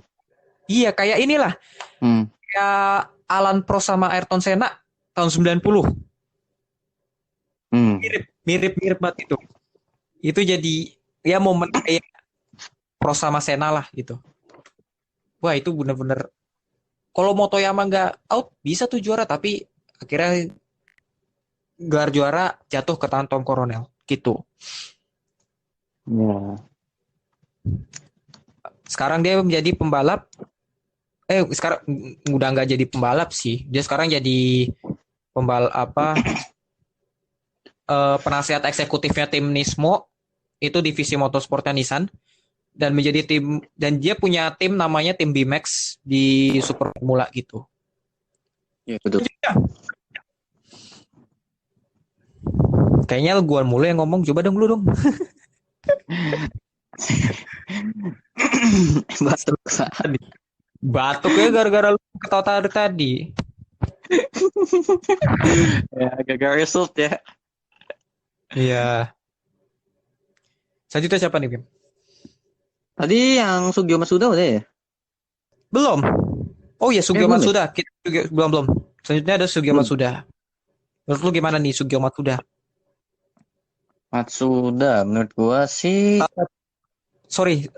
Iya, kayak inilah. Kayak Alan Prost sama Ayrton Senna tahun 90. Mirip banget itu. Itu jadi ya momen kayak Prost sama Senna lah gitu. Wah, itu bener-bener kalau Motoyama nggak out bisa tuh juara, tapi akhirnya gelar juara jatuh ke tangan Tom Coronel gitu. Sekarang dia menjadi pembalap. Sekarang udah nggak jadi pembalap sih. Dia sekarang jadi pembalap penasihat eksekutifnya tim Nismo, itu divisi motorsportnya Nissan, dan dia punya tim namanya tim BMX di Super Formula gitu. Iya, betul. Kayaknya gua mulu yang ngomong, coba dong lu dong. Batuk tadi. Batuk ya gara-gara lu ketawa tadi. Ya, gagal result ya. Iya. Selanjutnya siapa nih, Bim? Tadi yang Sugio Masuda udah ya? Belum. Oh iya, Sugio belum ya? Matsuda. Belum. Selanjutnya ada Sugio Belum. Matsuda. Menurut lu gimana nih Sugio Matsuda? Matsuda, menurut gua sih, Sorry,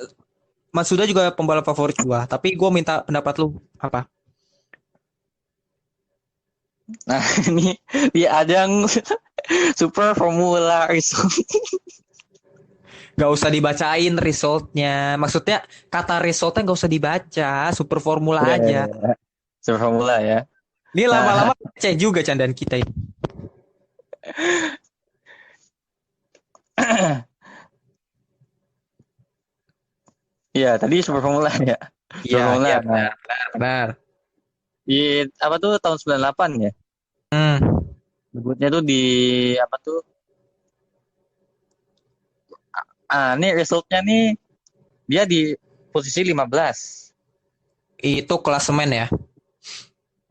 Matsuda juga pembalap favorit gua, tapi gua minta pendapat lu apa? nah ini di ajang Super Formula result. Gak usah dibacain resultnya. Maksudnya kata resultnya gak usah dibaca, Super Formula aja. Super Formula ya. Ini Nah, lama-lama cek juga candaan kita ini. iya tadi Super Formula ya. Super Formula. Iya, Nah, benar. di apa tuh tahun 98 ya? Debutnya tuh di apa tuh? Ini resultnya nih dia di posisi 15. Itu klasemen ya?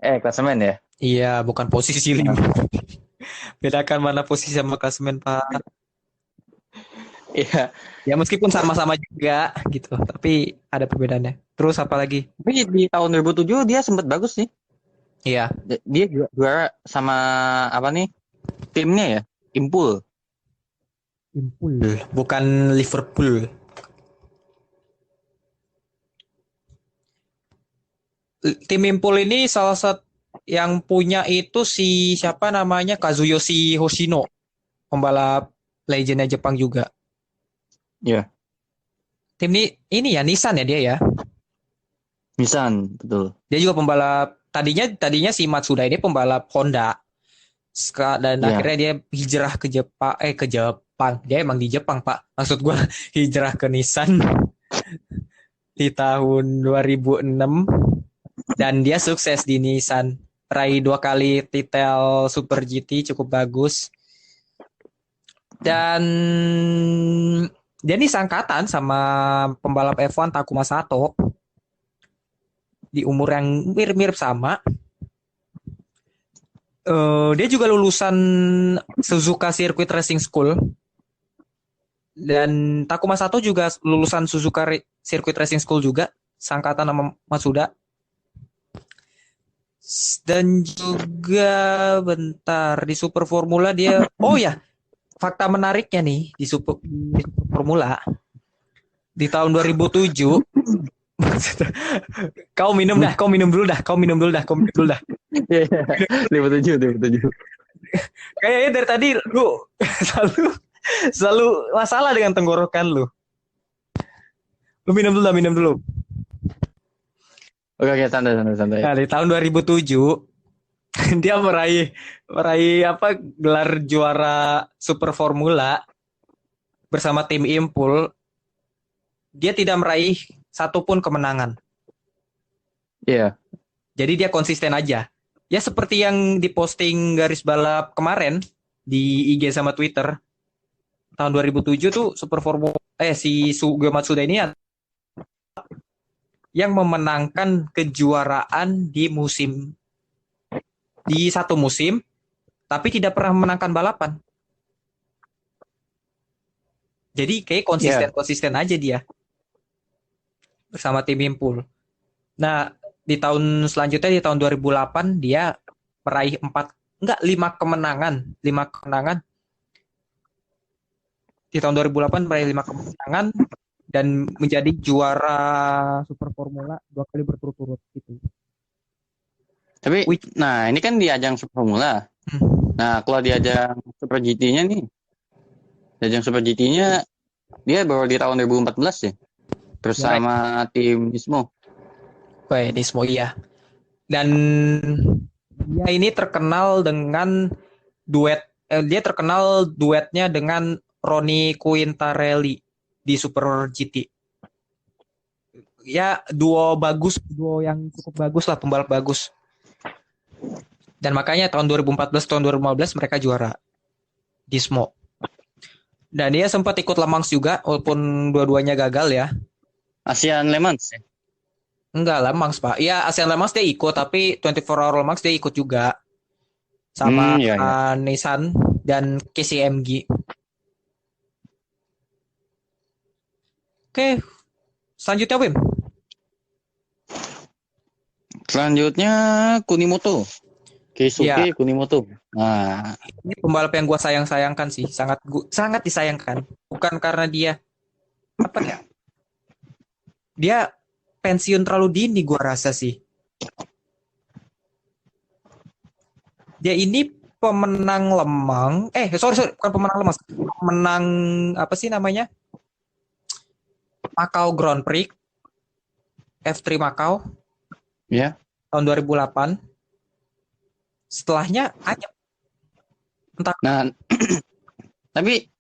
Klasemen ya. Iya, bukan posisi 5. Bedakan mana posisi sama klasemen, Pak. Iya. Ya meskipun sama-sama juga gitu, tapi ada perbedaannya. Terus apa lagi? Tapi di tahun 2007 dia sempat bagus sih. Iya, Dia juara sama apa nih? Timnya ya, Impul. bukan Liverpool. Tim Impul ini salah satu yang punya itu si siapa namanya Kazuyoshi Hoshino, pembalap legendnya Jepang juga. Iya. Tim ini ya Nissan ya dia ya. Nissan, betul. Dia juga pembalap tadinya si Matsuda ini pembalap Honda. Dan Iya. akhirnya dia hijrah ke Jepang. Dia emang di Jepang, Pak. Maksud gua hijrah ke Nissan di tahun 2006 dan dia sukses di Nissan. Raih 2 kali titel Super GT cukup bagus. Dan dia ini sangkatan sama pembalap F1 Takuma Sato di umur yang mirip-mirip sama. Dia juga lulusan Suzuka Circuit Racing School. Dan Takuma Sato juga lulusan Suzuka Circuit Racing School juga, sangkatan sama Matsuda. Dan juga bentar di Super Formula dia, oh ya, fakta menariknya nih di Super Formula di tahun 2007. Kau minum dulu dah. 2007. Kayaknya dari tadi lu selalu masalah dengan tenggorokan lu. Lu minum dulu. Oke, santai. Nah, di tahun 2007 dia meraih apa gelar juara Super Formula bersama tim Impul. Dia tidak meraih satupun kemenangan. Iya. Jadi dia konsisten aja. Ya seperti yang diposting garis balap kemarin di IG sama Twitter. Tahun 2007 tuh Super Formula si Sugio Matsuda ini yang memenangkan kejuaraan di satu musim tapi tidak pernah memenangkan balapan. Jadi kayak konsisten aja dia bersama tim Impul. Nah, di tahun selanjutnya di tahun 2008 dia meraih 5 kemenangan. Di tahun 2008 meraih 5 kemenangan dan menjadi juara Super Formula 2 kali berturut-turut gitu. Tapi nah ini kan di ajang Super Formula. Nah, kalau di ajang Super GT-nya nih. Di ajang Super GT-nya dia baru di tahun 2014 ya. Bersama tim Nismo. Nismo iya. Dan dia ini terkenal dengan duet dia terkenal duetnya dengan Ronnie Quintarelli di Super GT. Ya duo yang cukup bagus lah, pembalap bagus. Dan makanya tahun 2014 tahun 2015 mereka juara di SMO. Dan dia sempat ikut Le Mans juga walaupun dua-duanya gagal ya. Asian Le Mans ya? Enggak, Le Mans Pak. Iya, ASEAN Le Mans dia ikut, tapi 24 Hour Le Mans dia ikut juga sama Iya, iya. Nissan dan KCMG. Oke, selanjutnya Wim. Selanjutnya Kunimoto. Ya, Keisuke Kunimoto. Nah, ini pembalap yang gue sayangkan sih, sangat disayangkan. Bukan karena dia apa ya? Dia pensiun terlalu dini gue rasa sih. Dia ini pemenang lemang, sorry bukan pemenang lemang, pemenang apa sih namanya? Macau Grand Prix F3 Macau ya. tahun 2008. Setelahnya anyep. Nah, tapi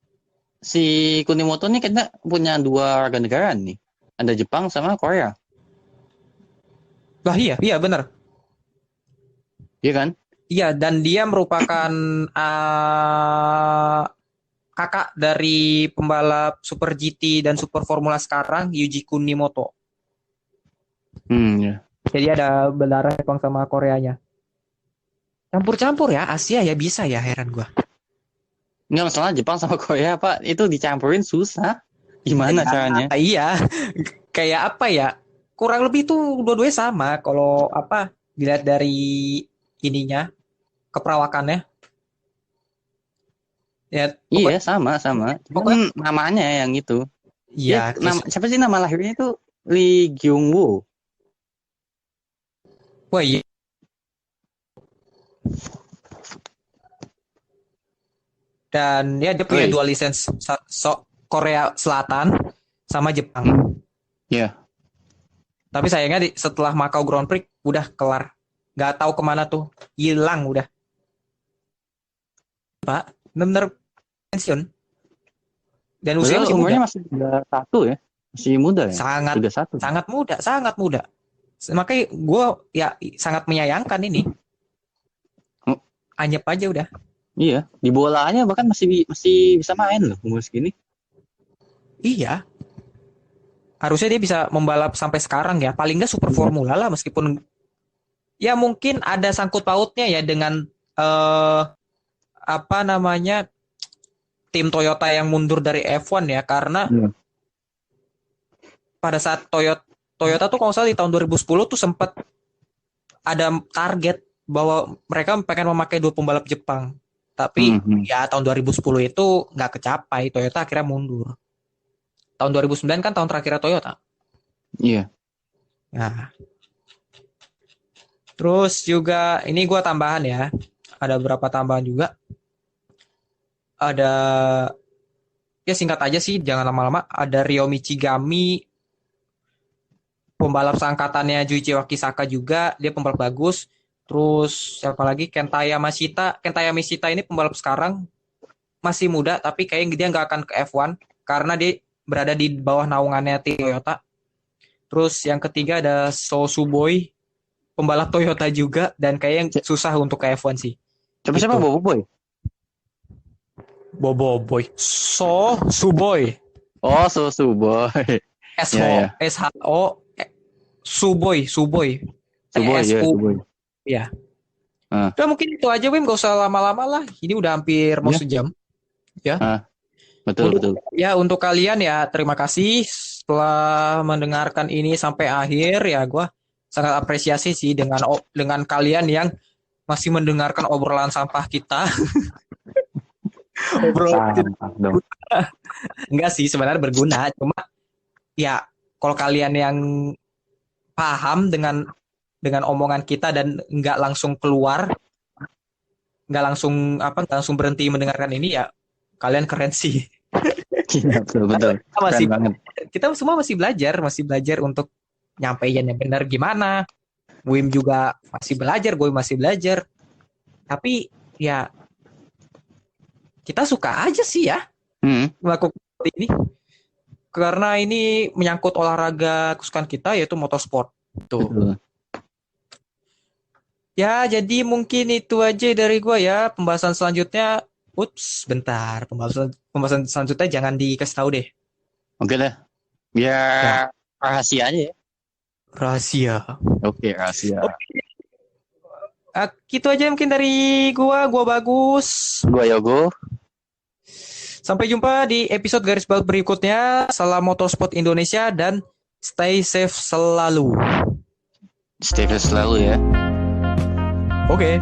si Kunimoto ini kayaknya punya dua warga negara nih. Ada Jepang sama Korea. Lah iya benar. Iya kan? Iya, dan dia merupakan kakak dari pembalap Super GT dan Super Formula sekarang, Yuji Kunimoto. Ya. Jadi ada berdarah Jepang sama Koreanya. Campur-campur ya, Asia ya bisa ya, heran gua. Nggak masalah Jepang sama Korea, Pak. Itu dicampurin susah. Gimana caranya? Iya, kayak apa ya? Kurang lebih tuh dua-duanya sama. Kalau apa dilihat dari ininya, keperawakannya. Ya, Iya, sama. Cuman pokoknya namanya yang itu. iya. Siapa sih nama lahirnya itu? Lee Gyung-woo. Wah iya. Dan ya dia punya dua lisensi, Korea Selatan sama Jepang. Iya. Tapi sayangnya setelah Macau Grand Prix udah kelar. Gak tahu kemana tuh, hilang udah. Pak, benar-benar pensiun. Dan usianya masih muda. Umurnya masih 31 ya. Masih muda ya. Sangat muda. Makanya gue ya sangat menyayangkan ini. Anyep aja udah. Iya, di bolanya bahkan masih bisa main loh umur segini. Iya. Harusnya dia bisa membalap sampai sekarang ya. Paling nggak Super Formula lah, meskipun ya mungkin ada sangkut pautnya ya dengan apa namanya tim Toyota yang mundur dari F1 ya, karena pada saat Toyota tuh kalau salah di tahun 2010 tuh sempat ada target bahwa mereka pengen memakai dua pembalap Jepang. Tapi ya tahun 2010 itu nggak kecapai, Toyota akhirnya mundur. Tahun 2009 kan tahun terakhir Toyota. Iya. Nah. Terus juga ini gue tambahan ya. Ada beberapa tambahan juga. Ada ya singkat aja sih, jangan lama-lama. Ada Ryo Michigami, pembalap seangkatannya Juichi Wakisaka juga, dia pembalap bagus. Terus siapa lagi? Kentaya Mashita ini pembalap sekarang masih muda, tapi kayaknya dia nggak akan ke F1 karena dia berada di bawah naungannya Toyota. Terus yang ketiga ada So Suboi, pembalap Toyota juga, dan kayaknya susah untuk ke F1 sih. Siapa Boboiboy? Boboiboy. So Suboi. Oh, So Suboi. SHO Suboi. Suboi ya, Suboi. Ya. Udah mungkin itu aja, Wim, gak usah lama-lama lah. Ini udah hampir mau sejam. Ya. Betul. Ya, untuk kalian ya terima kasih setelah mendengarkan ini sampai akhir ya, gue sangat apresiasi sih dengan kalian yang masih mendengarkan obrolan sampah kita. Obrolan enggak sih, sebenarnya berguna, cuma ya kalau kalian yang paham dengan omongan kita dan nggak langsung nggak langsung berhenti mendengarkan ini, ya kalian keren sih. Iya, betul. Kita semua masih belajar untuk nyampeinnya benar gimana. Wim juga masih belajar, gue masih belajar. Tapi ya kita suka aja sih ya melakukan ini karena ini menyangkut olahraga kesukaan kita yaitu motorsport. Tuh. Betul. Ya, jadi mungkin itu aja dari gua ya. Pembahasan selanjutnya, bentar. Pembahasan selanjutnya jangan dikasih tahu deh. Oke lah. Biar rahasia aja ya. Rahasia. Oke, rahasia. Gitu aja mungkin dari gua Bagus. Gua Yogo. Sampai jumpa di episode garis balap berikutnya. Salam motorsport Indonesia dan stay safe selalu. Stay safe selalu ya. Oke.